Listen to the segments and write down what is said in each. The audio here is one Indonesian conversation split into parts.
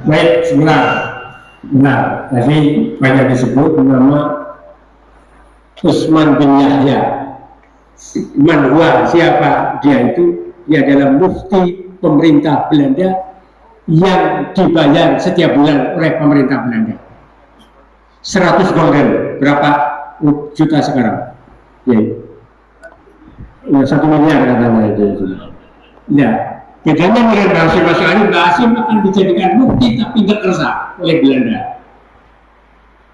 Baik, sebentar. Benar, tadi banyak disebut nama Utsman bin Yahya. Man huwa, siapa dia itu? Dia adalah mufti pemerintah Belanda yang dibayar setiap bulan oleh pemerintah Belanda. 100 gulden, berapa juta sekarang? Ya, 1 miliar katanya itu. Ya, bedanya dengan Hasyim Asy'ari, Hasyim akan dijadikan mufti tapi nggak kersa oleh Belanda.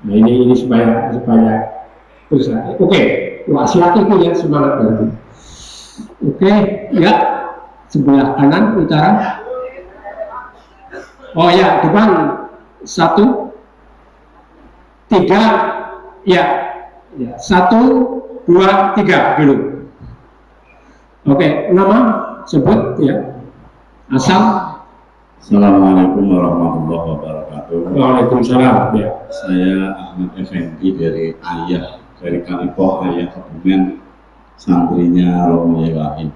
Nah ini supaya kersa. Oke, wah silakan itu ya, semangat berarti. Oke, ya, sebelah kanan utara. Oh ya, depan 1, 3, ya, 1, 2, 3 dulu. Oke, nama sebut ya, asal. Assalamualaikum warahmatullahi wabarakatuh. Waalaikumsalam. Ya. Saya Ahmad Effendi dari Ayah, dari Kalipoh Ayah Kebumen, santrinya Romo Yewahid.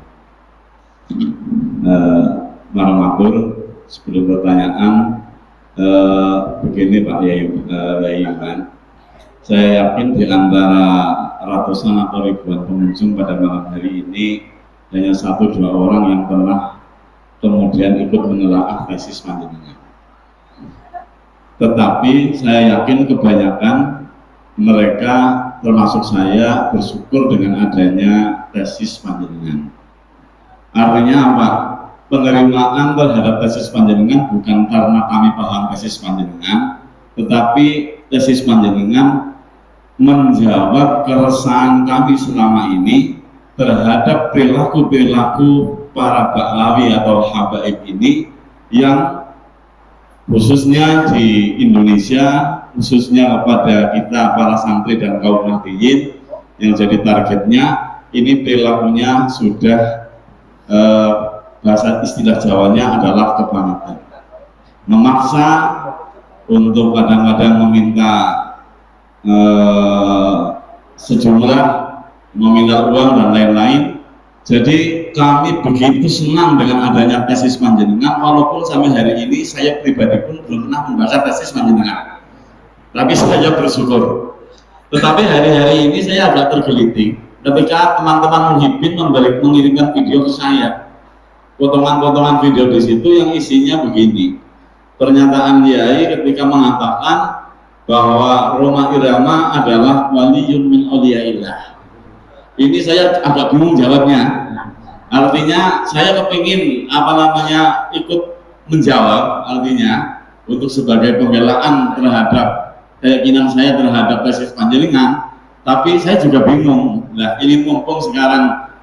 Maramatur, sebelum pertanyaan, begini Pak Yayuman, saya yakin di antara ratusan atau ribuan pengunjung pada malam hari ini hanya 1-2 orang yang pernah kemudian ikut menelaah tesis panjenengan. Tetapi saya yakin kebanyakan mereka termasuk saya bersyukur dengan adanya tesis panjenengan. Artinya apa? Penerimaan terhadap tesis panjenengan bukan karena kami paham tesis panjenengan, tetapi tesis panjenengan menjawab keresahan kami selama ini terhadap perilaku-perilaku para baklawi atau habaib ini yang khususnya di Indonesia, khususnya kepada kita para santri dan kaum nahdliyin yang jadi targetnya, ini perilakunya sudah bahasa istilah Jawanya adalah kebangetan, memaksa untuk kadang-kadang meminta sejumlah nominal uang dan lain-lain. Jadi kami begitu senang dengan adanya tesis panjenengan, walaupun sampai hari ini saya pribadi pun belum pernah membaca tesis panjenengan, tapi saya bersyukur. Tetapi hari-hari ini saya agak tergelitik ketika teman-teman muhibbin mengirimkan video ke saya, potongan-potongan video di situ yang isinya begini. Pernyataan Yai ketika mengatakan bahwa Roma Irama adalah waliyun min awliyaillah. Ini saya agak bingung jawabnya. Artinya saya kepingin ikut menjawab, artinya untuk sebagai pembelaan terhadap keyakinan saya terhadap tesis panjenengan. Tapi saya juga bingung. Nah, ini mumpung sekarang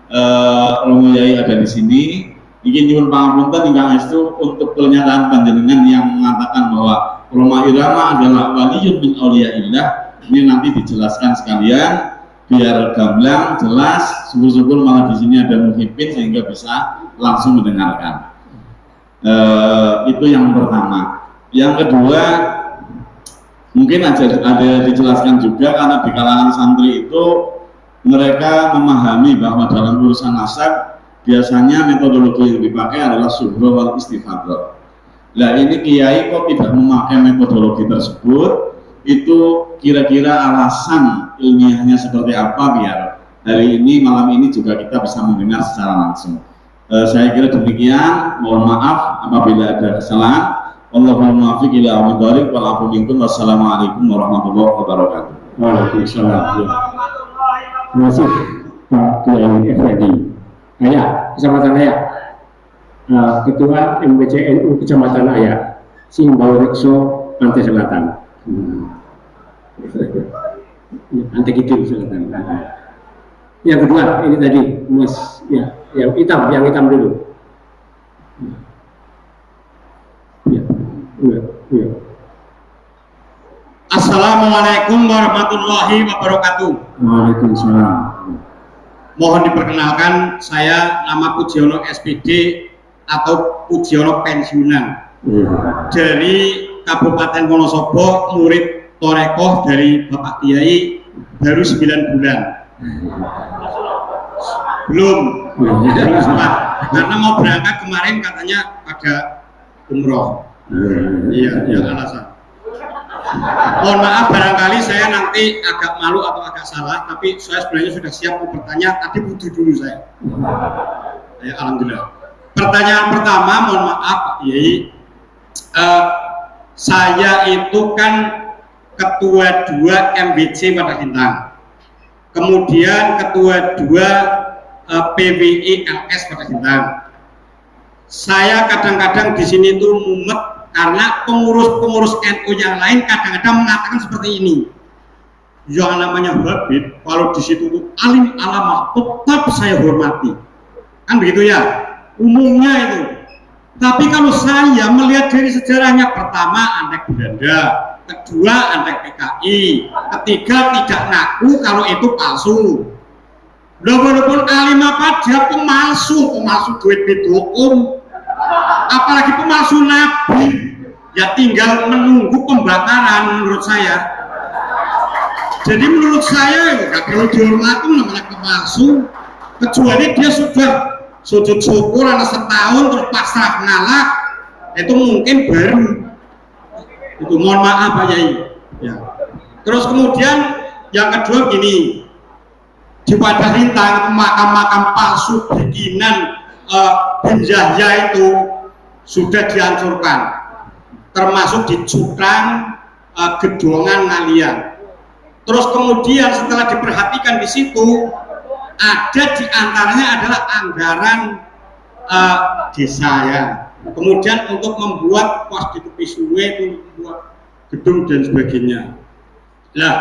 Romo Yai ada di sini, ingin nyuwun pangapunten ingkang estu untuk pernyataan panjenengan yang mengatakan bahwa Roma Irama adalah waliyun min auliyaillah. Ini nanti dijelaskan sekalian biar gamblang, jelas, syukur-syukur malah di sini ada muhibbin sehingga bisa langsung mendengarkan. Itu yang pertama. Yang kedua, mungkin ada dijelaskan juga karena di kalangan santri itu mereka memahami bahwa dalam urusan nasab biasanya metodologi yang dipakai adalah suhroh wal istifadroh. Nah ini kiai kok tidak memakai metodologi tersebut? Itu kira-kira alasan ilmiahnya seperti apa biar hari ini malam ini juga kita bisa mendengar secara langsung. Saya kira demikian. Mohon maaf apabila ada kesalahan. Allahumma muwaffiq ila aqwamit thoriq wal afu minkum. Wassalamualaikum warahmatullahi wabarakatuh. Waalaikumsalam. Terima kasih Pak Kiai Effendi. Ayah, Kecamatan Ayah, Ketua MBCNU Kecamatan Ayah, Simbau Rekso, Pantai Selatan. Nanti gitu Selatan. Yang kedua ini tadi Mas, ya, yang hitam dulu. Ya. Assalamualaikum warahmatullahi wabarakatuh. Waalaikumsalam. Mohon diperkenalkan, saya nama Pujiono SPD atau Pujiono pensiunan dari Kabupaten Wonosobo, murid Torekoh dari Bapak Kiai baru 9 bulan. Belum sempat, karena mau berangkat kemarin katanya ada umroh. Iya, yang alasan. Mohon maaf barangkali saya nanti agak malu atau agak salah, tapi saya sebenarnya sudah siap mau bertanya, tadi butuh dulu saya. Ya, alhamdulillah. Pertanyaan pertama, mohon maaf Pak Kiai, saya itu kan ketua 2 MBC Wadah Bintang, kemudian ketua 2 PWI LS Wadah Bintang. Saya kadang-kadang di sini tuh mumet karena pengurus-pengurus NU yang lain kadang-kadang mengatakan seperti ini. Yang namanya Habib, kalau di situ tuh alim alamah tetap saya hormati. Kan begitu ya, umumnya itu. Tapi kalau saya melihat dari sejarahnya, pertama antek Belanda, kedua antek PKI, ketiga tidak ngaku kalau itu palsu. Walaupun alim apa dia pemalsu duit bid'um, apalagi pemalsu nabi, ya tinggal menunggu pembakaran menurut saya. Jadi menurut saya ya kalau dihormati namanya pemalsu, kecuali dia sudah sujud syukur anak setahun terus pasrah ngalah, itu mungkin baru itu, mohon maaf Pak Yai ya. Terus kemudian yang kedua gini, di Wadah Bintang makam-makam palsu bikinan Bin Yahya itu sudah dihancurkan, termasuk di Cukrang, Gedongan, Ngalian. Terus kemudian setelah diperhatikan di situ, ada di antaranya adalah anggaran desa ya. Kemudian untuk membuat pos di tepi sungai, itu membuat gedung dan sebagainya. Nah,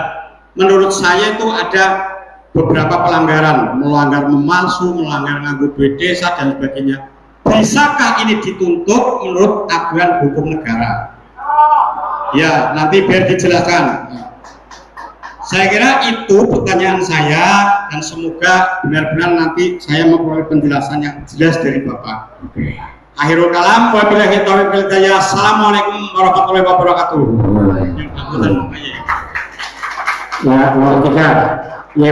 menurut saya itu ada beberapa pelanggaran, melanggar memalsu, melanggar nganggo duit desa dan sebagainya. Bisakah ini dituntut menurut aturan hukum negara? Ya, nanti biar dijelaskan. Saya kira itu pertanyaan saya, dan semoga benar-benar nanti saya memperoleh penjelasan yang jelas dari Bapak. Akhirul kalam, wabillahi taufiq wal hidayah. Assalamualaikum warahmatullahi wabarakatuh. Ya, ya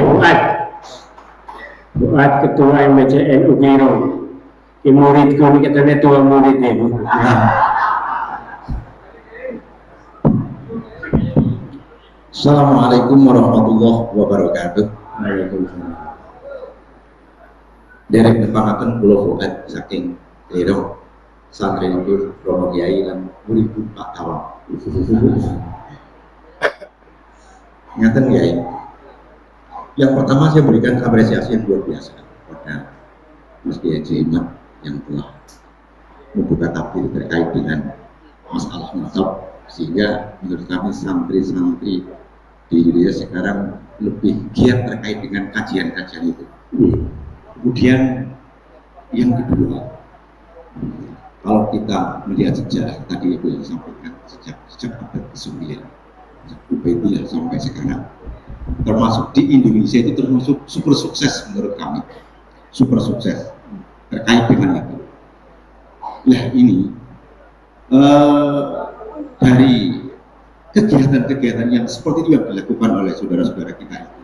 Fuad ketua MBCN Ugiro, muridku ini katanya tua murid itu. Assalamualaikum warahmatullahi wabarakatuh. Waalaikumsalam. Derek nepakaken kula Fuad saking Lero santri itu Romo Kiai lan murid Pak Tawang. Ngaten Kiai. Yang pertama saya berikan apresiasi yang luar biasa kepada Mas Kiai Jimat yang telah membuka tabir terkait dengan masalah mazhab, sehingga menurut kami santri-santri di Indonesia sekarang lebih giat terkait dengan kajian-kajian itu. Kemudian yang kedua, kalau kita melihat sejarah tadi itu yang disampaikan sejak abad ke-9, Ubaidillah sampai sekarang, termasuk di Indonesia itu termasuk super sukses menurut kami, super sukses terkait dengan itu. Nah ini dari kegiatan-kegiatan yang seperti itu yang dilakukan oleh saudara-saudara kita itu,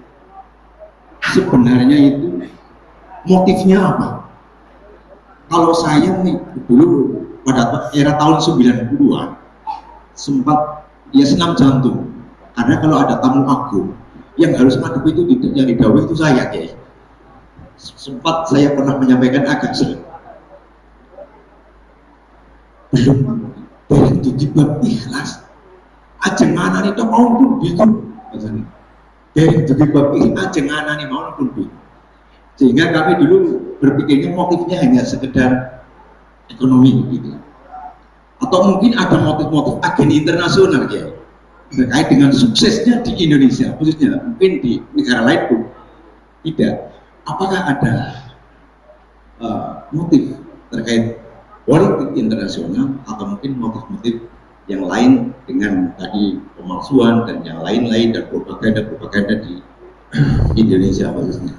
sebenarnya itu motifnya apa? Kalau saya nih dulu pada era tahun 90-an sempat ya senam jantung, karena kalau ada tamu agung yang harus ngadep itu tidak, yang didahului itu saya Kiai. Sempat saya pernah menyampaikan agak sering, belum begitu dibab ikhlas ajeng anani to mau pun gitu dari dibab ajeng anani mau pun gitu. Sehingga kami dulu berpikirnya motifnya hanya sekedar ekonomi gitu, atau mungkin ada motif-motif agen internasional ya terkait dengan suksesnya di Indonesia, khususnya mungkin di negara lain pun tidak. Apakah ada motif terkait politik internasional atau mungkin motif-motif yang lain dengan tadi pemalsuan dan yang lain-lain dan propaganda di Indonesia khususnya?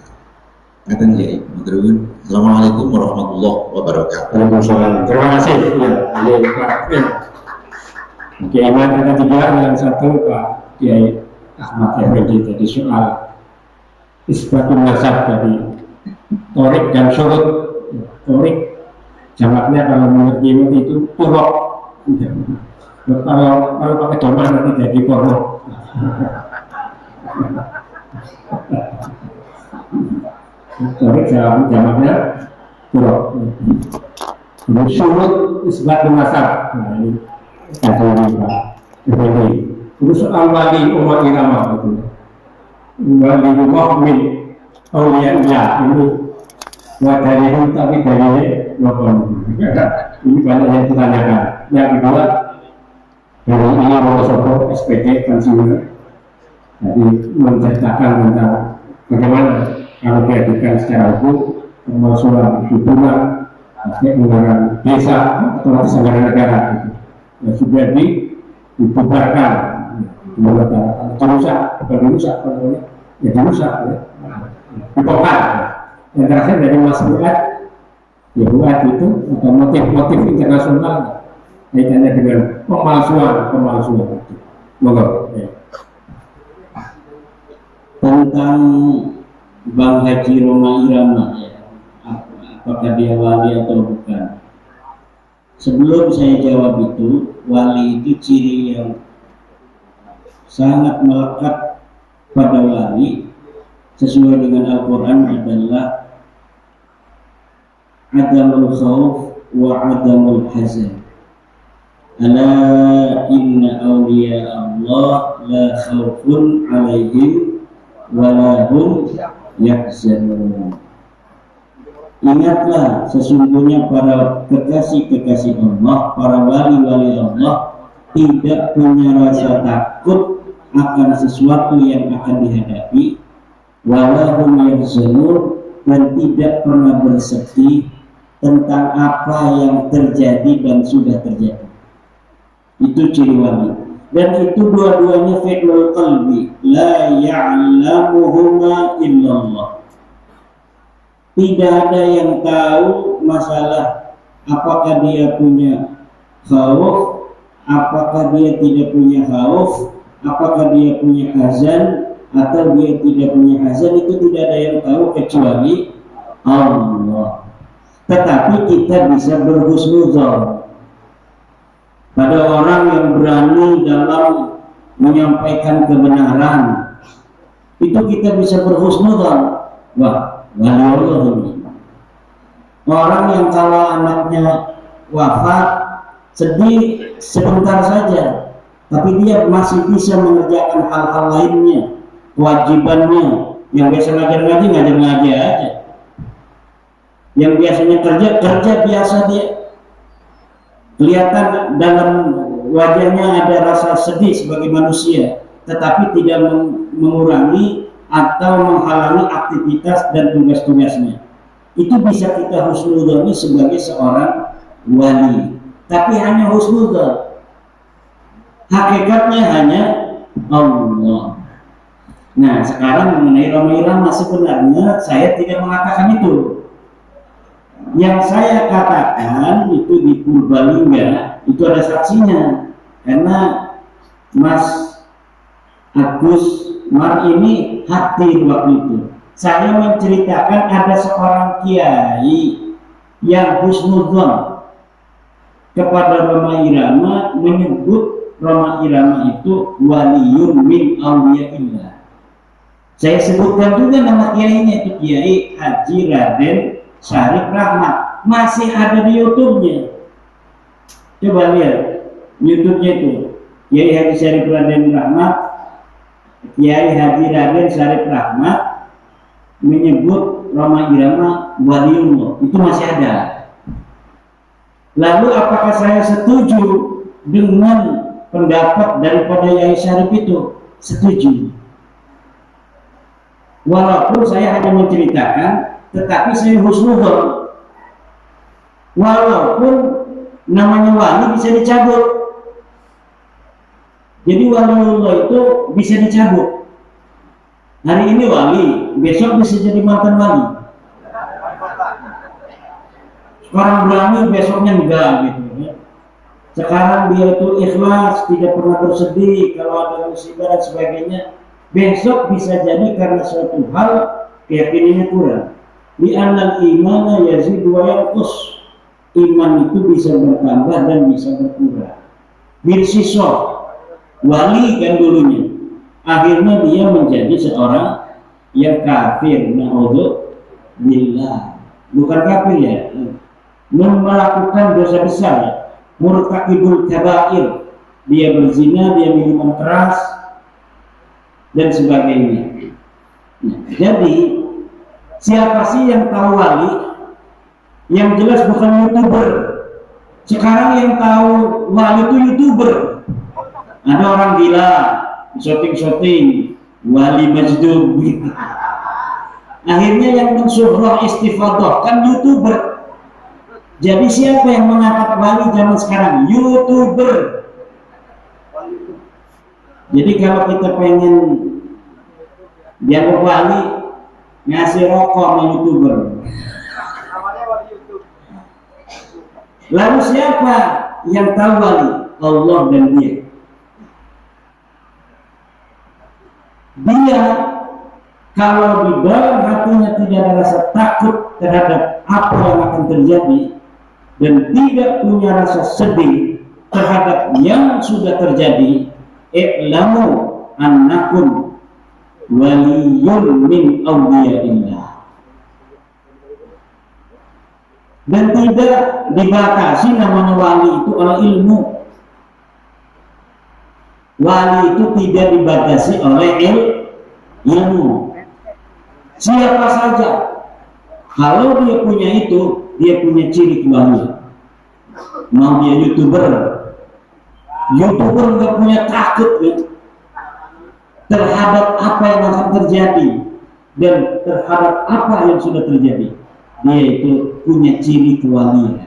Ngaten ya, maturnuwun. Assalamualaikum warahmatullahi wabarakatuh. Waalaikumsalam. Terima kasih. Ya, Pak. Kiai Ahmad ada 3, yang satu Pak Kiai Ahmad Effendi tadi soal isbatun nasab tadi, torik dan surut. Torik jamaknya kalau menurut Kiai itu turok Ya. Kalau pakai domba nanti jadi porno. Jadi jamaknya kurang. Surut isbat nasab. Nah ini kata ini Pak. Ini. Terus al-wali umat irama itu. Wali mu'min awliya ini wadahnya tapi dari ini banyak yang ditanyakan. Yang kedua dari ini Wonosobo SPD Konsumer. Jadi menceritakan tentang bagaimana kalau diadukan secara hukum pemalsuan hubungan, anggaran desa atau anggaran negara gitu. Ya, sudah dibubarkan, dirusak, ya dirusak, ya. Dibongkar. Yang terakhir dari Mas Buat, ya Buat itu ada motif-motif internasional kaitannya dengan pemalsuan itu. Monggo. Ya. Tentang Bang Haji Roma Irama, ya, apakah dia wali atau bukan? Sebelum saya jawab itu, wali itu ciri yang sangat melekat pada wali sesuai dengan Al-Quran adalah adamul khawf wa adamul hazan. Ala inna awliya Allah la khawfun alaihim walahum yahzanun. Ingatlah, sesungguhnya para kekasih-kekasih Allah, para wali-wali Allah tidak punya rasa takut akan sesuatu yang akan dihadapi, walahum yahzanun, dan tidak pernah bersedih tentang apa yang terjadi dan sudah terjadi. Itu ciri wali. Dan itu dua-duanya fi'lul qalbi, la ya'lamuhuma illallah. Tidak ada yang tahu masalah apakah dia punya khauf, apakah dia tidak punya khauf, apakah dia punya hazan atau dia tidak punya hazan, itu tidak ada yang tahu kecuali Allah. Tetapi kita bisa berhusnuzon pada orang yang berani dalam menyampaikan kebenaran. Itu kita bisa berhusnuzon. Wah, wali Allah ini. Orang yang kalau anaknya wafat sedih sebentar saja, tapi dia masih bisa mengerjakan hal-hal lainnya, kewajibannya. Yang biasa ngajar-ngaji aja. Yang biasanya kerja biasa, dia kelihatan dalam wajahnya ada rasa sedih sebagai manusia, tetapi tidak mengurangi atau menghalangi aktivitas dan tugas-tugasnya. Itu bisa kita husnudzoni sebagai seorang wali. Tapi hanya husnudzon, hakikatnya hanya Allah. Nah, sekarang mengenai Roma Irama, sebenarnya saya tidak mengatakan itu. Yang saya katakan itu di Purbalingga, itu ada saksinya. Karena Mas Agus Mar ini hadir waktu itu. Saya menceritakan ada seorang kiai yang husnudzon kepada Roma Irama, menyebut Roma Irama itu waliyun min awliyaillah. Saya sebutkan juga nama kiainya, itu Kiai Haji Raden Syarif Rahmat, masih ada di YouTube-nya. Coba lihat YouTube-nya itu, Kiai Haji Syarif Raden Rahmat, Kiai Haji Raden Syarif Rahmat menyebut Roma Irama waliullah, itu masih ada. Lalu apakah saya setuju dengan pendapat daripada Kiai Syarif itu? Setuju. Walaupun saya hanya menceritakan, tetapi saya husnudzon. Walaupun namanya wali bisa dicabut. Jadi waliullah itu bisa dicabut. Hari ini wali, besok bisa jadi mantan wali. Sekarang berani, besoknya enggak gitu ya. Sekarang dia itu ikhlas, tidak pernah bersedih kalau ada musibah dan sebagainya. Besok bisa jadi karena suatu hal keyakinannya kurang. Di annal imana yazid wa yanqus. Iman itu bisa bertambah dan bisa berkurang. bin Sisor, wali kan dulunya. Akhirnya dia menjadi seorang yang kafir. Na'udzubillah. Bukan kafir ya, melakukan dosa besar, murtakibul kabair. Dia berzina, dia minuman keras dan sebagainya. Nah, jadi siapa sih yang tahu wali? Yang jelas bukan YouTuber. Sekarang yang tahu wali itu YouTuber. Ada orang gila syuting wali majdub. Akhirnya yang mensyuhrah istifadah kan YouTuber. Jadi siapa yang mengangkat wali zaman sekarang? YouTuber. Jadi kalau kita pengen dianggap wali, ngasih rokok sama YouTuber. Lalu siapa yang tahu wali? Allah dan dia. Dia kalau di dalam hatinya tidak ada rasa takut terhadap apa yang akan terjadi dan tidak punya rasa sedih terhadap yang sudah terjadi, i'lamu annakum waliyun min awliyaillah. Dan tidak dibatasi namanya wali itu oleh ilmu. Wali itu tidak dibatasi oleh ilmu. Siapa saja, kalau dia punya itu, dia punya ciri kewalian. Mau dia YouTuber nggak punya takut terhadap apa yang akan terjadi dan terhadap apa yang sudah terjadi. Dia itu punya ciri kewalian.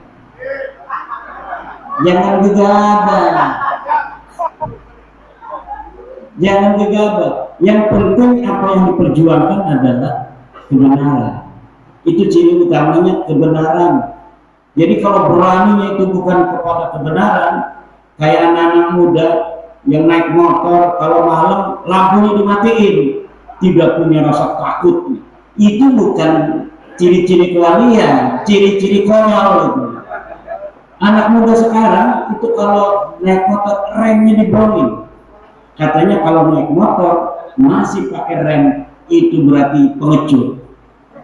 Jangan gegabah. Jangan gegabah. Yang penting apa yang diperjuangkan adalah kebenaran. Itu ciri utamanya, kebenaran. Jadi kalau beraninya itu bukan kepada kebenaran, kayak anak-anak muda yang naik motor, kalau malam lampunya dimatiin, tidak punya rasa takut. Itu bukan ciri-ciri kewalian, ciri-ciri konyol itu. Anak muda sekarang itu kalau naik motor remnya dibolongin. Katanya kalau naik motor masih pakai rem itu berarti pengecut.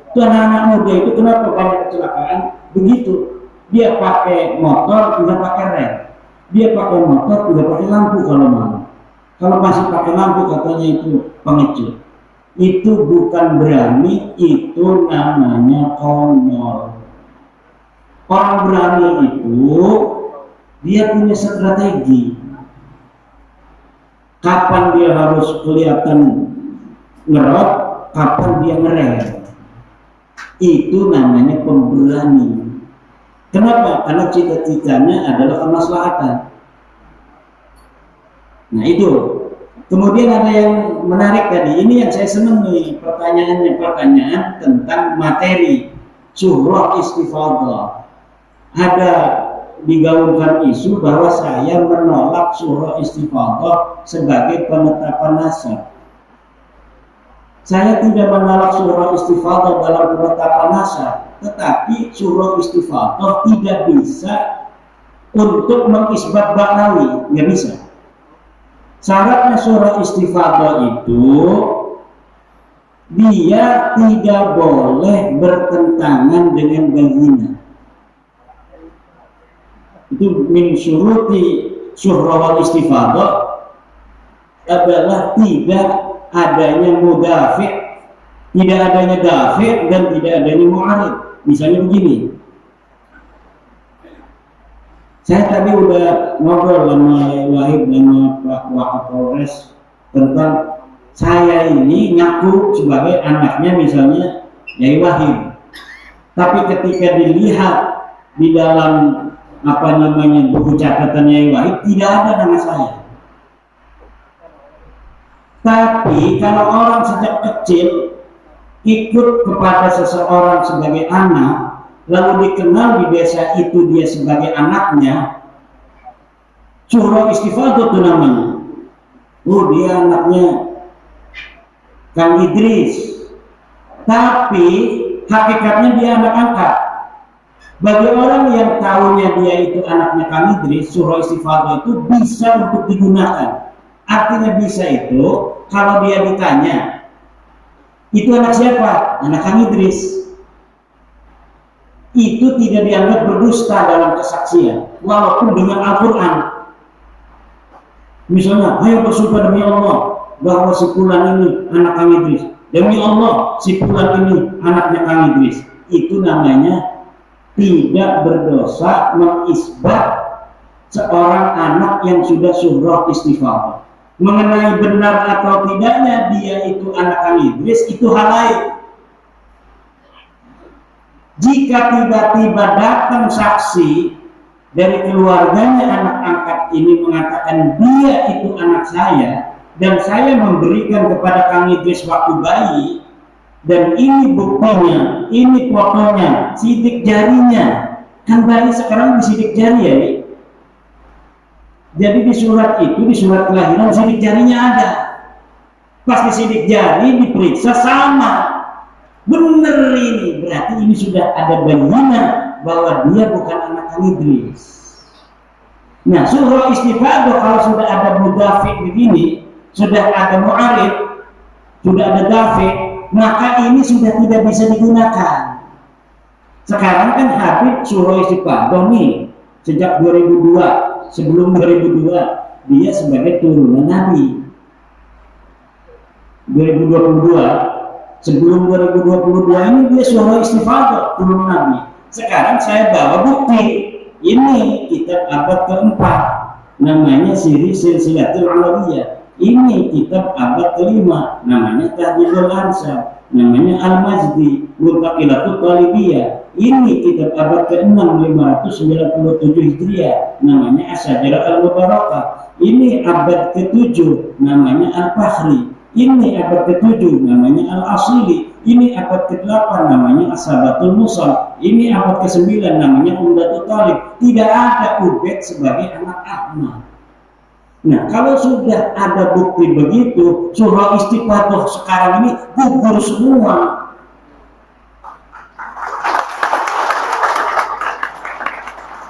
Itu anak-anak muda itu kenapa banyak kecelakaan? Begitu. Dia pakai motor tidak pakai rem. Dia pakai motor tidak pakai lampu kalau malam. Kalau masih pakai lampu katanya itu pengecut. Itu bukan berani, itu namanya konyol. Orang berani itu dia punya strategi. Kapan dia harus kelihatan ngerot, kapan dia ngerem. Itu namanya pemberani. Kenapa? Karena cita-citanya adalah kemaslahatan. Nah itu. Kemudian ada yang menarik tadi. Ini yang saya senang nih pertanyaan tentang materi syuhrah istifadah. Ada digaungkan isu bahwa saya menolak syuhrah istifadah sebagai penetapan nasab. Saya tidak menolak syuhrah istifadah dalam penetapan nasab, tetapi syuhrah istifadah tidak bisa untuk mengisbat ba'nawi, nggak bisa. Syaratnya syuhrah istifadah itu dia tidak boleh bertentangan dengan bayyinah. Itu min syuruti syuhrah istifadah adalah tidak adanya mudafi', tidak adanya dafi' dan tidak adanya mu'arid. Misalnya begini, saya tadi udah ngobrol sama Wahid sama Pak Wakapolres tentang saya ini ngaku sebagai anaknya misalnya Yai Wahid. Tapi ketika dilihat di dalam buku catatan Yai Wahid tidak ada nama saya. Tapi kalau orang sejak kecil ikut kepada seseorang sebagai anak, lalu dikenal di desa itu dia sebagai anaknya, syuhrah istifadah itu namanya. Dia anaknya Kang Idris, tapi hakikatnya dia anak angkat. Bagi orang yang tahunya dia itu anaknya Kang Idris, surah istifadah itu bisa untuk digunakan. Artinya bisa itu, kalau dia ditanya, itu anak siapa? Anak Kang Idris. Itu tidak dianggap berdusta dalam kesaksian, walaupun dengan Al-Quran. Misalnya, ayo bersumpah demi Allah bahwa si fulan ini anak Kang Idris. Demi Allah, si fulan ini anaknya Kang Idris. Itu namanya tidak berdosa mengisbat seorang anak yang sudah surah istighfar. Mengenai benar atau tidaknya dia itu anak Kang Idris, itu hal lain. Jika tiba-tiba datang saksi dari keluarganya anak angkat ini mengatakan dia itu anak saya dan saya memberikan kepada Kang Idris waktu bayi, dan ini buktinya, ini fotonya, sidik jarinya. Kan bayi sekarang disidik jari ya. Jadi di surat itu, di surat kelahiran sidik jarinya ada. Pas disidik jari diperiksa sama. Bener ini, berarti ini sudah ada bayinya bahwa dia bukan anak Kang Idris. Nah, surah istifadah kalau sudah ada mudafi begini, sudah ada mu'arif, sudah ada dafi, maka ini sudah tidak bisa digunakan. Sekarang kan Habib surah istifadah nih sejak 2002, sebelum 2002 dia sebagai turunan Nabi. 2022, sebelum 2022 ini dia surah istifadah turunan Nabi. Sekarang saya bawa bukti, ini kitab abad keempat, namanya Siri Silsilatul Alawiyah. Ini kitab abad kelima, namanya Tahdidul Ansar, namanya Al-Majdi, Muntaqilatul Talibiyah. Ini kitab abad ke-6, 597 Hijriah, namanya As-Sajarah Al-Mubarakah. Ini abad ke-7, namanya Al-Fahri. Ini abad ke-7, namanya Al-Asili. Ini abad ke-8, namanya As-Sabatul Musal. Ini abad ke-9, namanya Umdatul Talib. Tidak ada Ubaid sebagai anak Ahmad. Nah, kalau sudah ada bukti begitu, surah istifadah sekarang ini gugur semua.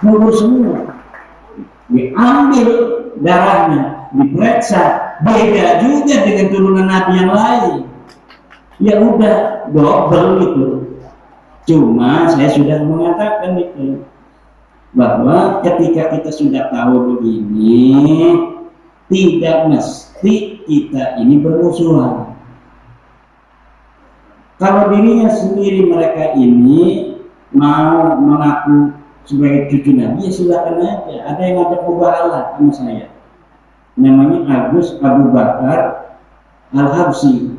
Gugur semua. Diambil darahnya, diperiksa, beda juga dengan turunan Nabi yang lain. Ya udah, double itu. Cuma saya sudah mengatakan itu, bahwa ketika kita sudah tahu begini, tidak mesti kita ini bermusuhan. Kalau dirinya sendiri mereka ini mau mengaku sebagai cucu Nabi, ya silakan aja. Ada yang ngajak mubahalah sama saya, namanya Agus Abu Bakar Al-Habsi.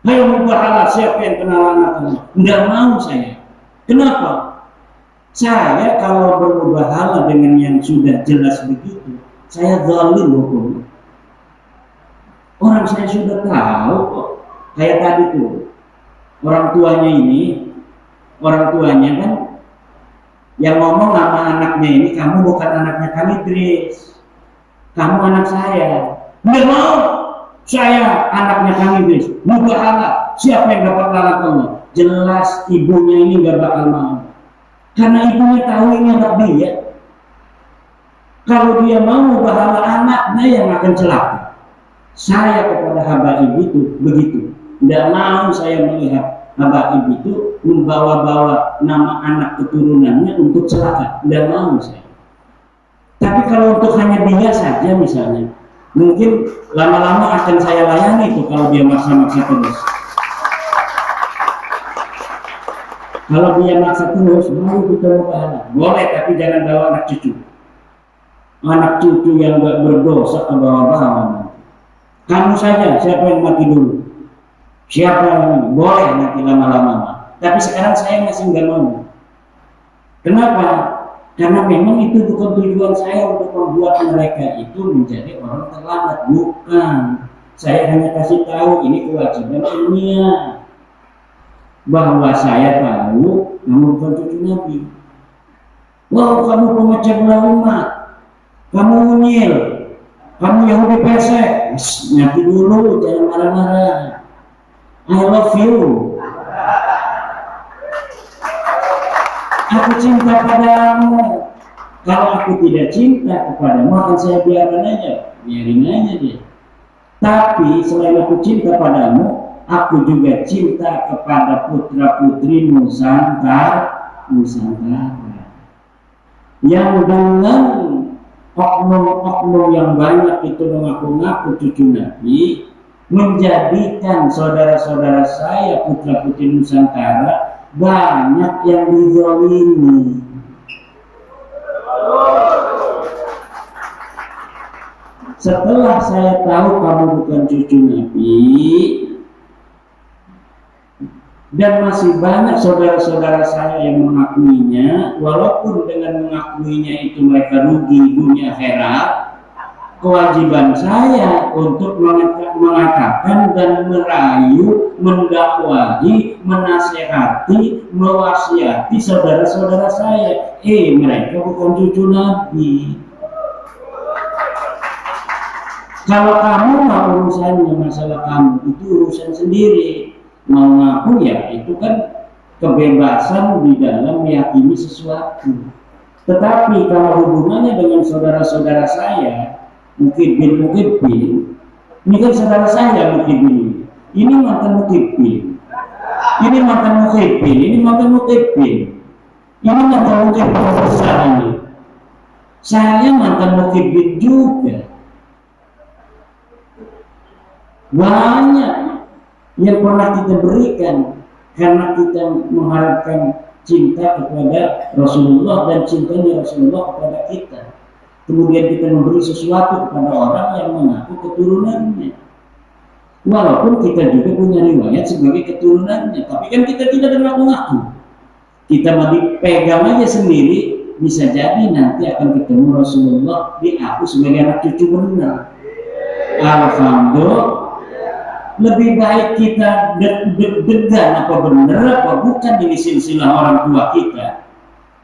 Ayo mubahalah, siapa yang kenal anaknya? Enggak mau saya. Kenapa? Saya kalau bermubahalah dengan yang sudah jelas begitu, saya zalim hukum. Orang saya sudah tahu kok. Kayak tadi tuh, orang tuanya ini, orang tuanya kan yang ngomong sama anaknya ini, kamu bukan anaknya Kang Idris, kamu anak saya. Nggak mau, saya anaknya Kang Idris. Mubahalah, siapa yang dapat lalat Allah? Jelas ibunya ini nggak bakal mau. Karena ibunya tahu ini anak dia. Kalau dia mau mubahalah anaknya yang akan celaka. Saya kepada habaib itu begitu. Tidak mau saya melihat habaib itu membawa-bawa nama anak keturunannya untuk celaka. Tidak mau saya. Tapi kalau untuk hanya dia saja misalnya, mungkin lama-lama akan saya layani itu kalau dia maksa-maksa terus. Kalau dia maksa terus, mau kita mubahalah. Boleh, tapi jangan bawa anak cucu. Anak cucu yang gak berdosa ke bawah-bawah. Kamu saja, siapa yang mati dulu? Siapa yang ini? Boleh nanti lama-lama. Tapi sekarang saya masih nggak mau. Kenapa? Karena memang itu bukan tujuan saya untuk membuat mereka itu menjadi orang terlambat. Bukan. Saya hanya kasih tahu ini kewajiban ilmiah. Bahwa saya tahu kamu bukan cucu Nabi. Wow, kamu pemecah belah umat, kamu unyil, kamu Yahudi pesek. Nanti dulu, jangan marah-marah. I love you. aku cinta padamu. Kalau aku tidak cinta kepadamu, akan saya biarin aja dia. Tapi selain aku cinta padamu, aku juga cinta kepada putra-putri Nusantara. Yang dengan oknum-oknum yang banyak itu mengaku-ngaku cucu Nabi, menjadikan saudara-saudara saya putra-putri Nusantara banyak yang dizalimi. Setelah saya tahu kamu bukan cucu Nabi, dan masih banyak saudara-saudara saya yang mengakuinya, walaupun dengan mengakuinya itu mereka rugi dunia akhirat, kewajiban saya untuk mengatakan dan merayu, mendakwahi, menasehati, mewasiati saudara-saudara saya. Mereka bukan cucu Nabi. Kalau kamu mau urusannya masalah kamu, itu urusan sendiri. Mau ngaku ya itu kan kebebasan di dalam meyakini sesuatu. Tetapi kalau hubungannya dengan saudara-saudara saya, mungkin ini kan saudara saya mungkin ini mantan mukibin, ini mantan mukibin, ini mantan mukibin, ini mantan mukibin besar ini. Saya mantan mukibin juga. Banyak yang pernah kita berikan karena kita mengharapkan cinta kepada Rasulullah dan cintanya Rasulullah kepada kita. Kemudian kita memberi sesuatu kepada orang yang mengaku keturunannya. Walaupun kita juga punya riwayat sebagai keturunannya, tapi kan kita tidak mengaku-ngaku. Kita mau dipegang aja sendiri, bisa jadi nanti akan ketemu Rasulullah diaku sebagai anak cucu benar. Alhamdulillah. Lebih baik kita deg-degan apa benar apa bukan ini silsilah orang tua kita,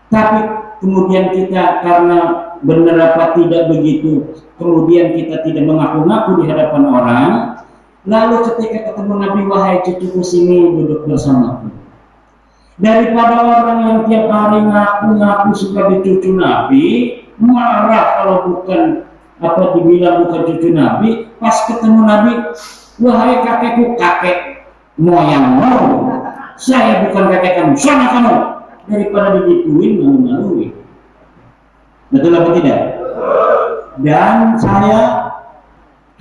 tapi kemudian kita karena benar apa tidak begitu, kemudian kita tidak mengaku-ngaku di hadapan orang, lalu ketika ketemu Nabi, wahai cucuku sini duduk bersamaku. Daripada orang yang tiap hari ngaku-ngaku sebagai cucu Nabi, marah kalau bukan apa dibilang bukan cucu Nabi, pas ketemu Nabi, wahai kakekku, kakek moyangmu, saya bukan kakek kamu, sana kamu. Daripada digituin, malu-maluin. Betul apa tidak? Dan saya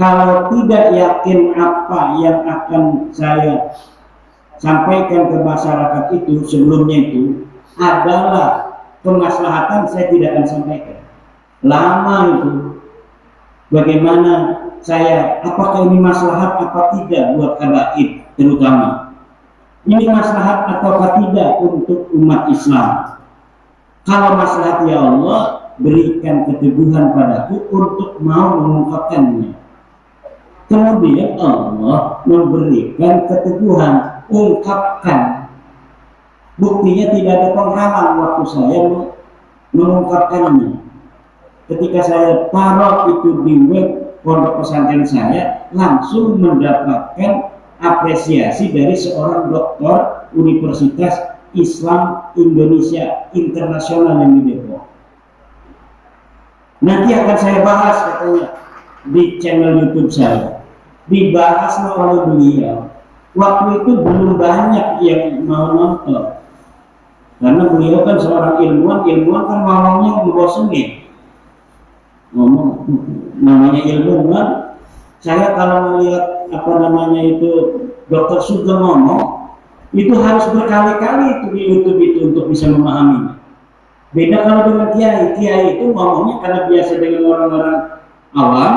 kalau tidak yakin apa yang akan saya sampaikan ke masyarakat itu sebelumnya itu adalah kemaslahatan, saya tidak akan sampaikan. Lama itu. Bagaimana saya, apakah ini maslahat apa tidak buat habaib terutama? Ini maslahat ataukah tidak untuk umat Islam? Kalau maslahat ya Allah, berikan keteguhan padaku untuk mau mengungkapkannya. Kemudian Allah memberikan keteguhan, ungkapkan. Buktinya tidak ada penghalang waktu saya mengungkapkannya. Ketika saya taruh itu di web pondok pesantren saya, langsung mendapatkan apresiasi dari seorang doktor Universitas Islam Indonesia Internasional yang di Depok. Nanti akan saya bahas katanya di channel YouTube saya. Dibahas oleh beliau. Waktu itu belum banyak yang mau nonton. Karena beliau kan seorang ilmuwan kan ngomongnya ngebosenin. Ngomong namanya ilmuwan, saya kalau melihat apa namanya itu Dr. Sugeng ngomong itu harus berkali-kali itu di YouTube itu untuk bisa memahami. Beda kalau dengan kiai itu ngomongnya karena biasa dengan orang-orang awam,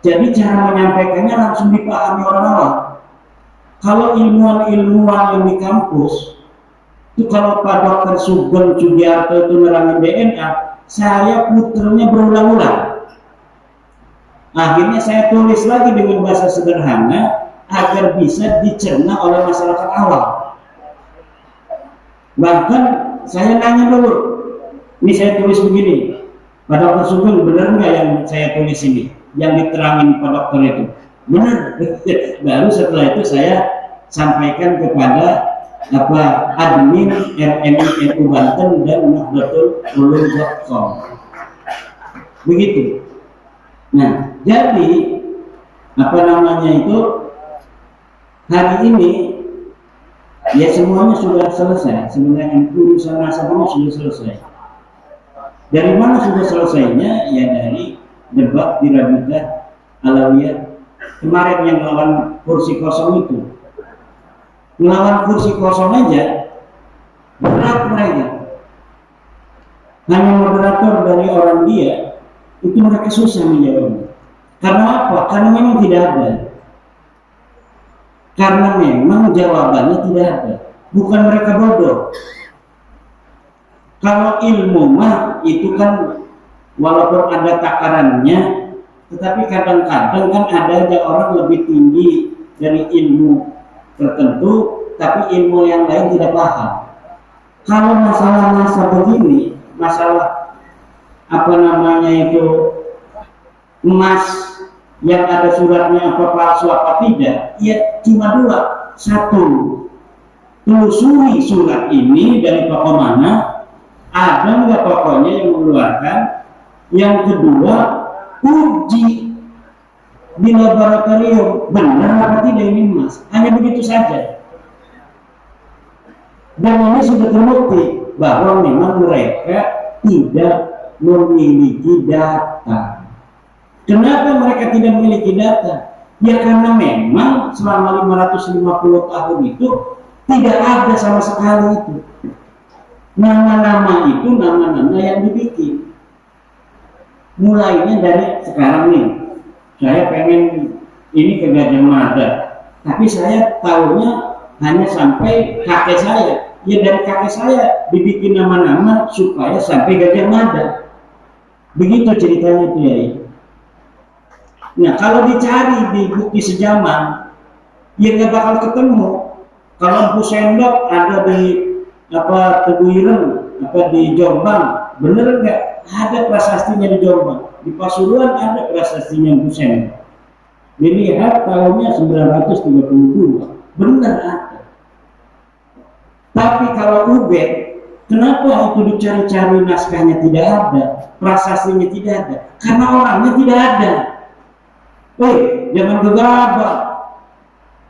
jadi cara menyampaikannya langsung dipahami orang awam. Kalau ilmuwan-ilmuwan yang di kampus itu kalau Pak Dr. Sugeng Sugiarto itu nerangin DNA, saya puternya berulang-ulang. Akhirnya saya tulis lagi dengan bahasa sederhana agar bisa dicerna oleh masyarakat awam. Bahkan saya nanya dulu, ini saya tulis begini, Pak Dr. Sugeng benar nggak yang saya tulis ini, yang diterangin Pak Dokter itu? Benar. Baru setelah itu saya sampaikan kepada admin RMI NU Banten dan nahdlatul-ulum.com. Begitu. Nah, jadi hari ini ya semuanya sudah selesai. Sebenarnya urusan nasabahnya sudah selesai. Dari mana sudah selesainya? Ya dari debat di Rabitah Alawiyah kemarin yang melawan kursi kosong itu. Melawan kursi kosong aja berat mereka. Hanya moderator dari orang dia itu mereka susah menjawabnya. Karena apa? Karena memang tidak ada. Karena memang jawabannya tidak ada. Bukan mereka bodoh. Kalau ilmu mah itu kan walaupun ada takarannya, tetapi kadang-kadang kan ada aja orang lebih tinggi dari ilmu tertentu, tapi ilmu yang lain tidak paham. Kalau masalah-masalah begini, masalah emas yang ada suratnya apa palsu apa tidak, ya cuma dua. Satu, telusuri surat ini dari toko mana, ada nggak tokonya yang mengeluarkan. Yang kedua, uji di laboratorium benar apa tidak ini emas. Hanya begitu saja. Dan ini sudah terbukti bahwa memang mereka tidak memiliki data. Kenapa mereka tidak memiliki data? Ya karena memang selama 550 tahun itu tidak ada sama sekali itu. Nama-nama itu nama-nama yang dibikin. Mulainya dari sekarang nih, saya pengen ini ke Gajah Mada, tapi saya tahunya hanya sampai kakek saya. Ya dari kakek saya dibikin nama-nama supaya sampai Gajah Mada. Begitu ceritanya itu ya. Nah kalau dicari di bukti sejaman, ya nggak bakal ketemu. Kalau Empu Sendok ada di Tebu Ireng, di Jombang, bener nggak? Ada prasastinya di Jombang. Di Pasuruan ada prasastinya Empu Sendok. Dilihat tahunnya 932, benar ada. Tapi kalau Ubed, kenapa itu dicari-cari naskahnya tidak ada, prasastinya tidak ada? Karena orangnya tidak ada. Jangan gegabah.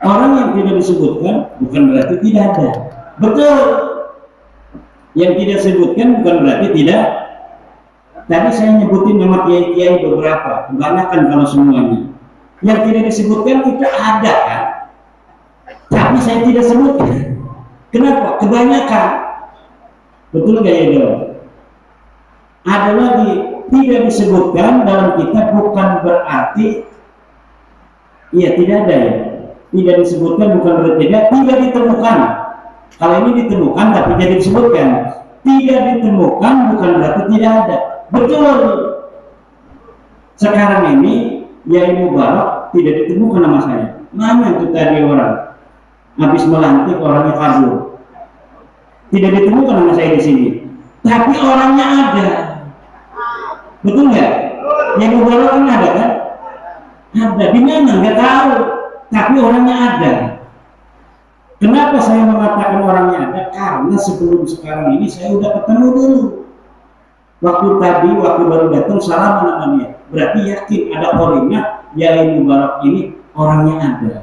Orang yang tidak disebutkan bukan berarti tidak ada. Betul. Yang tidak disebutkan bukan berarti tidak. Tadi saya nyebutin nama kiai-kiai beberapa, kebanyakan kalau semuanya. Yang tidak disebutkan itu ada kan? Tapi saya tidak sebutkan. Kenapa? Kebanyakan. Betul nggak ya dong? Ada lagi tidak disebutkan dalam kitab bukan berarti tidak ada ya. Tidak disebutkan bukan berarti tidak ditemukan. Kalau ini ditemukan tapi tidak disebutkan. Tidak ditemukan bukan berarti tidak ada. Betul. Sekarang ini Yai Mubarak tidak ditemukan nama saya. Mana itu tadi orang habis melantik orangnya kabur. Tidak ditemukan nama saya di sini. Tapi orangnya ada. Betul nggak? Yai Mubarak kan ada kan? Ada. Di mana? Nggak tahu. Tapi orangnya ada. Kenapa saya mengatakan orangnya ada? Karena sebelum sekarang ini saya udah ketemu dulu. Waktu baru datang salaman sama dia. Berarti yakin ada orangnya. Yai Mubarak ini orangnya ada.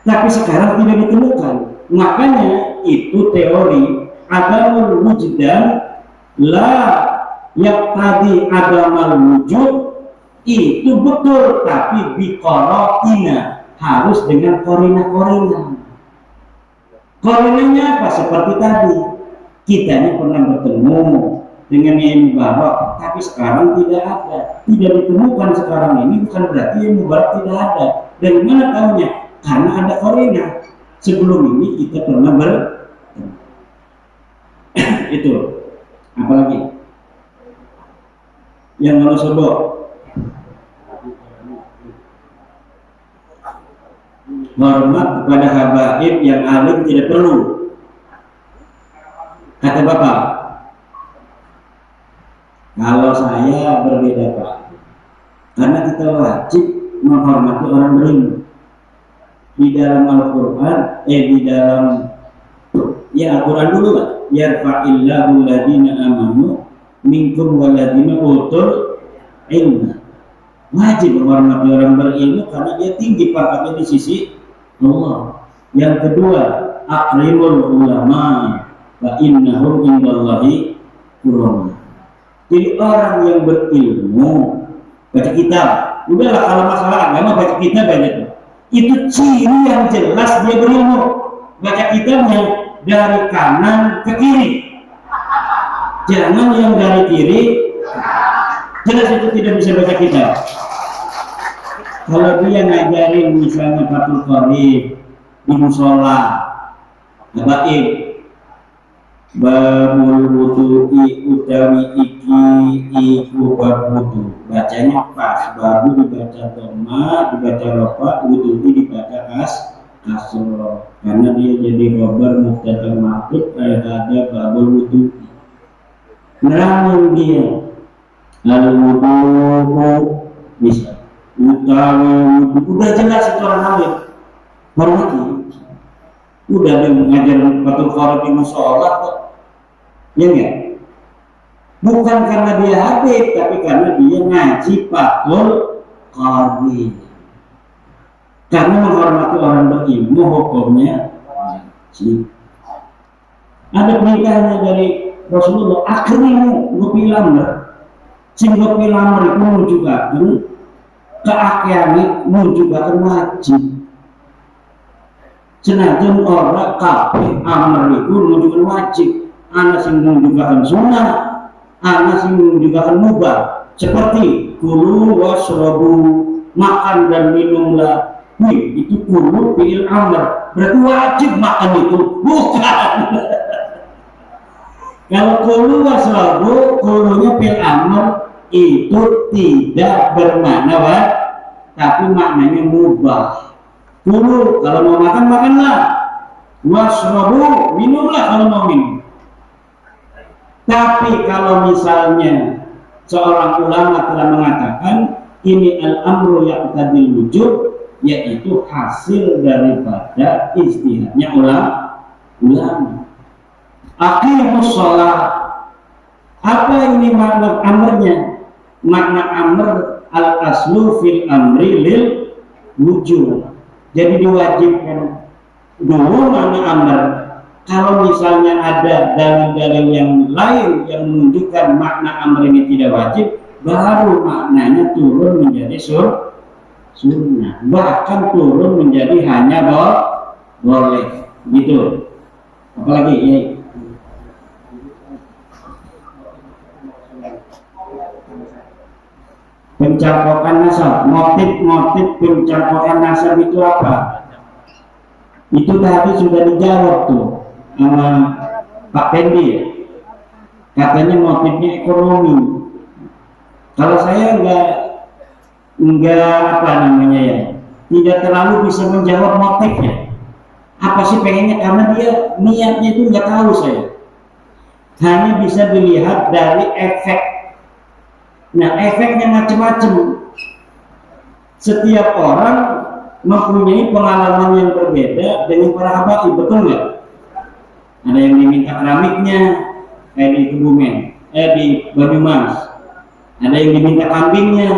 Tapi sekarang tidak ditemukan. Makanya itu teori adamul wujdan la yaqtadi adamal wujud itu betul, tapi biqara'ina harus dengan korina. Korinanya apa? Seperti tadi kitanya pernah bertemu dengan Yai Mubarak, tapi sekarang tidak ada, tidak ditemukan sekarang ini bukan berarti Yai Mubarak tidak ada. Dari mana tahunya? Karena ada korina. Sebelum ini kita pernah bertemu. Itu. Apalagi? Yang mana sobo? Hormat kepada habaib yang alim tidak perlu. Kata Bapak. Kalau saya berbeda Pak. Karena kita wajib menghormati orang berilmu. Di dalam Al-Quran, di dalam Ya Al-Quran dulu lah. Yarfa'illahu alladhina amanu minkum waladhina utul ilma. Wajib menghormati orang berilmu karena dia tinggi pangkatnya di sisi Allah. Yang kedua, akrimul ulama wa innahum indallahi kurama. Jadi orang yang berilmu baca kitab, udahlah kalau masalah agama baca kitab aja tuh. Itu ciri yang jelas dia berilmu. Baca kitabnya dari kanan ke kiri, jangan yang dari kiri. Jelas itu tidak bisa baca kitab. Kalau dia ngajarin misalnya Fathul Qorib di musola, baik babul wudu'i utawi iki iku bab wudu, bacanya pas, babu dibaca dhamma, dibaca rofa, wudu'i dibaca kasroh, karena dia jadi khobar mubtada ma'tuf kayak ada babul wudu'i. Nerangin dia al-wudu bisa utawi wudu, udah jelas itu orang alim hormati. Udah ada mengajar Fathul Qorib di musola kok, ya enggak? Bukan karena dia habib, tapi karena dia ngaji Fathul Qorib. Karena menghormati orang berilmu hukumnya wajib. Ada perintahnya dari Rasulullah, akrimu gopi lamar. Sing gopi lamar itu menunjukkan keakyani, menunjukkan wajib. Senajan orang kabeh amar itu menunjukkan wajib. Ana sing menunjukkan sunnah, ana sing menunjukkan mubah. Seperti kulu wasrabu, makan dan minumlah. Wih, itu kulu fi'il amr, berarti wajib makan itu, bukan. Kalau kulu wasrabu, kulunya fi'il amr itu tidak bermakna wajib, tapi maknanya mubah. Kulu kalau mau makan, makanlah. Wasrabu, minumlah kalau mau minum. Tapi kalau misalnya seorang ulama telah mengatakan ini al-amru yaqtadil wujub, yaitu hasil daripada ijtihadnya ulama. Aqimus shalah. Apa ini makna amrnya? Makna amr al-aslu fil amri lil wujub. Jadi diwajibkan dulu makna amr. Kalau misalnya ada dalil-dalil yang lain yang menunjukkan makna amr ini tidak wajib, baru maknanya turun menjadi sunnah, bahkan turun menjadi hanya boleh, gitu. Apalagi ya, pencampokan nasab, motif pencampokan nasab itu apa? Itu tadi sudah dijawab tuh sama Pak Pendi ya. Katanya motifnya ekonomi. Kalau saya enggak apa namanya ya, tidak terlalu bisa menjawab motifnya. Apa sih pengennya, karena dia niatnya itu nggak tahu saya. Hanya bisa dilihat dari efek. Nah, efeknya macam-macam. Setiap orang mempunyai pengalaman yang berbeda dengan para habaib, betul nggak? Ada yang diminta keramiknya, di Kebumen, di Banyumas. Ada yang diminta kambingnya.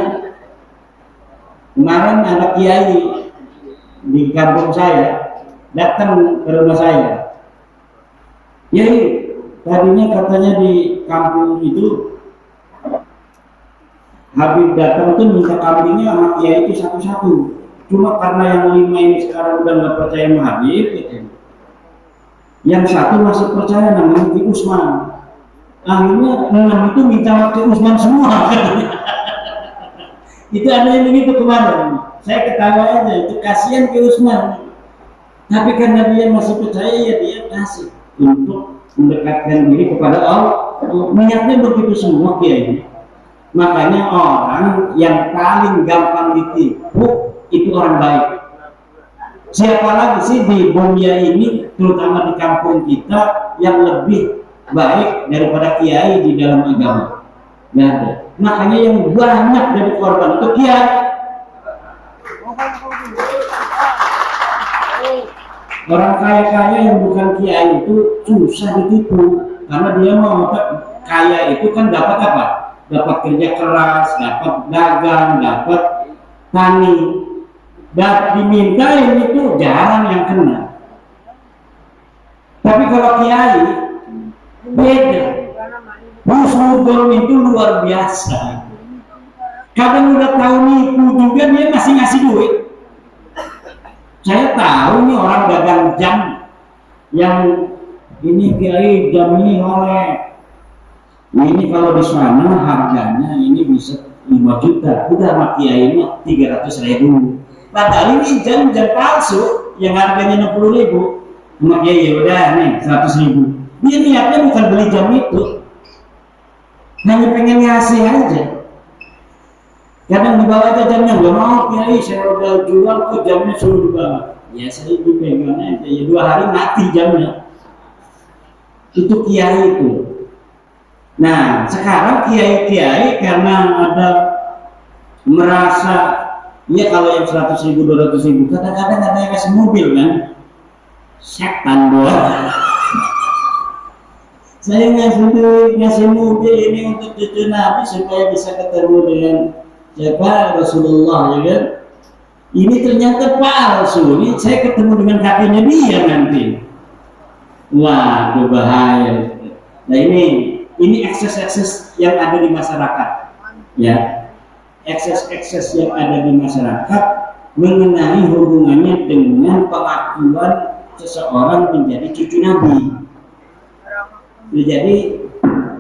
Kemarin ada kiai di kampung saya datang ke rumah saya. Kiai, tadinya katanya di kampung itu Habib datang tuh minta kambingnya sama kiai itu satu-satu. Cuma karena yang 5 ini sekarang udah nggak percaya sama Habib, gitu. Yang satu masih percaya, namanya Ki Usman. Akhirnya 6 itu minta Ki Usman semua. Itu ada yang begitu kemarin. Saya ketawa aja, itu kasihan Ki Usman. Tapi karena dia masih percaya, ya dia kasih untuk mendekatkan diri kepada Allah. Niatnya begitu semua kiai. Makanya orang yang paling gampang ditipu itu orang baik. Siapa lagi sih di dunia ini, terutama di kampung kita, yang lebih baik daripada kiai di dalam agama? Nggak ada. Makanya yang banyak dari korban itu kiai. Orang kaya-kaya yang bukan kiai itu susah ditipu, karena dia mau kaya itu kan dapat apa? Dapat kerja keras, dapat dagang, dapat tani, dan dimintain itu jarang yang kena. Tapi kalau kiai beda, husnudon itu luar biasa. Kadang udah tahu nipu juga dia masih ngasih duit. Saya tahu nih orang dagang jam yang ini kiai jam ini oleh ini kalau di sana harganya ini bisa 5 juta, udah sama kiai ini 300.000. Padahal ini jam palsu yang harganya 60.000. Sama kiai ya udah nih 100.000. Dia niatnya bukan beli jam itu, hanya pengen ngasih aja. Kadang dibawa aja jamnya, gak mau kiai saya udah jual kok jamnya suruh dibawa. Ya saya dipegang aja, ya 2 hari mati jamnya. Itu kiai itu. Nah sekarang kiai-kiai karena ada merasa ya kalau yang 100.000 200.000 kadang-kadang ada yang kasih mobil kan, setan doang. Saya ngasih mobil ini untuk cucu Nabi supaya bisa ketemu dengan siapa Rasulullah, ya kan? Ini ternyata palsu. Ini saya ketemu dengan kakeknya dia nanti. Wah, berbahaya. Nah ini ekses-ekses yang ada di masyarakat, ya. Ekses-ekses yang ada di masyarakat mengenai hubungannya dengan pengakuan seseorang menjadi cucu Nabi. Jadi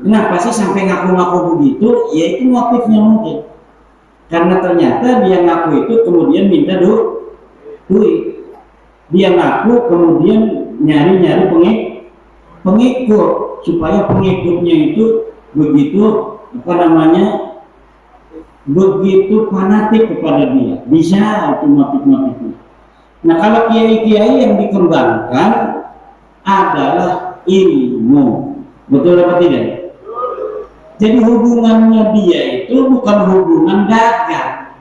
kenapa sih sampai ngaku-ngaku begitu? Ya itu motifnya mungkin. Karena ternyata dia ngaku itu kemudian minta duit. Dia ngaku kemudian nyari-nyari pengikut supaya pengikutnya itu begitu begitu fanatik kepada dia. Bisa itu motif-motifnya. Nah kalau kiai-kiai yang dikembangkan adalah ilmu, betul apa tidak? Jadi hubungannya dia itu bukan hubungan dagang.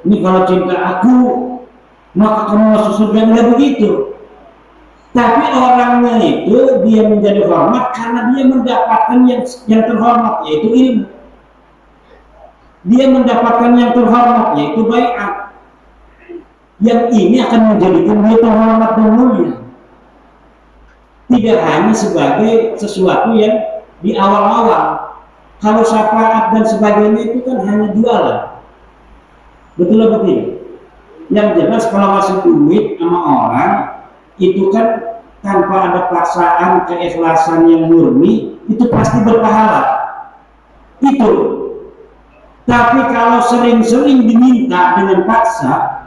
Ini kalau cinta aku maka kamu masuk surga, enggak begitu. Tapi orangnya itu dia menjadi hormat karena dia mendapatkan yang terhormat, yaitu ilmu. Dia mendapatkan yang terhormat, yaitu baiat. Yang ini akan menjadikan dia terhormat dan mulia. Tidak hanya sebagai sesuatu yang di awal-awal. Kalau syafaat dan sebagainya itu kan hanya jualan. Betul atau tidak? Yang jelas kalau masuk duit sama orang itu kan tanpa ada paksaan, keikhlasan yang murni, itu pasti berpahala. Itu. Tapi kalau sering-sering diminta dengan paksa,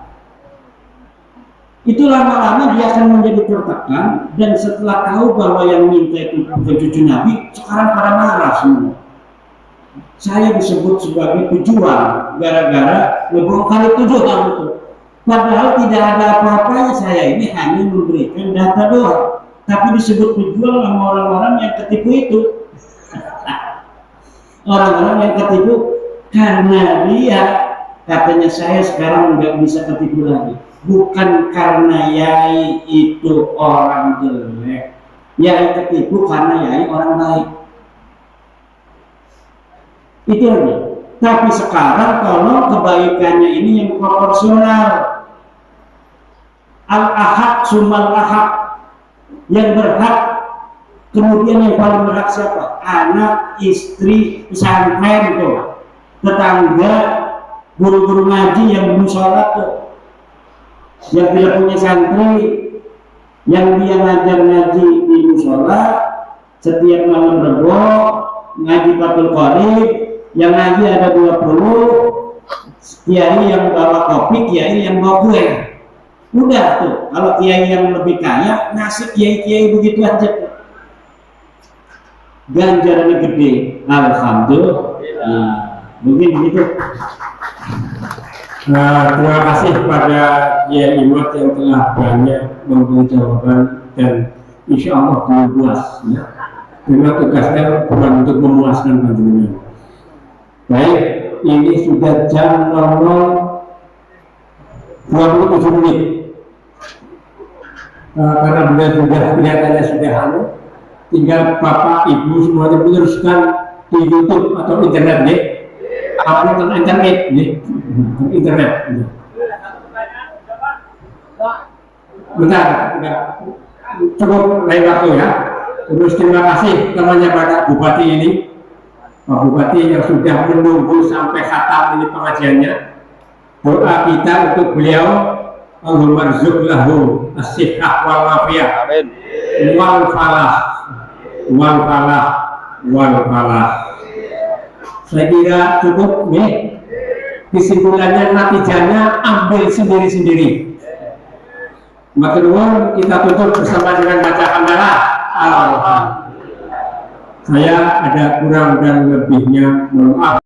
itu lama-lama dia akan menjadi tertekan, dan setelah tahu bahwa yang minta itu bukan cucu Nabi, sekarang pada marah semua. Saya disebut sebagai pejuang gara-gara ngebongkar itu doang itu. Padahal tidak ada apa-apanya, saya ini hanya memberikan data doang. Tapi disebut pejuang sama orang-orang yang ketipu itu. Orang-orang yang ketipu karena dia katanya saya sekarang nggak bisa ketipu lagi. Bukan karena yai itu orang jelek, yai ketipu karena yai orang baik. Itu aja. Tapi sekarang tolong kebaikannya ini yang proporsional. Al-ahad sumal ahad, yang berhak, kemudian yang paling berhak siapa? Anak, istri, pesantren tuh, tetangga, guru-guru ngaji yang belum sholat tuh, yang tidak punya santri, yang dia ngajar ngaji di musola setiap malam Rebo, ngaji Fathul Qorib, yang ngaji ada 20, kiai yang bawa kopi, kiai yang bawa kue. Udah tuh, kalau kiai yang lebih kaya, nasib kiai-kiai begitu aja tuh. Ganjarannya gede, alhamdulillah. Mungkin begitu. Terima kasih kepada Kiai Imad yang telah banyak memberi jawaban dan insya Allah puas. Ya. Karena tugasnya bukan untuk memuaskan panjenengan. Baik, ini sudah jam 00:27. karena beliau sudah kelihatannya sudah tinggal bapak ibu semuanya meneruskan di YouTube atau internet nih, upload ke internet nih, internet. Bentar, cukup lain waktu ya. Terus terima kasih temannya Pak Bupati ini, Pak Bupati yang sudah menunggu sampai khatam ini pengajiannya. Doa kita untuk beliau, Allahumma rizqlahu as-sihhah wal afiyah, wal falah, wal falah, wal falah. Saya kira cukup nih. Kesimpulannya, natijanya ambil sendiri-sendiri. Matur nuwun, kita tutup bersama dengan baca hamdalah. Saya ada kurang dan lebihnya, mohon maaf.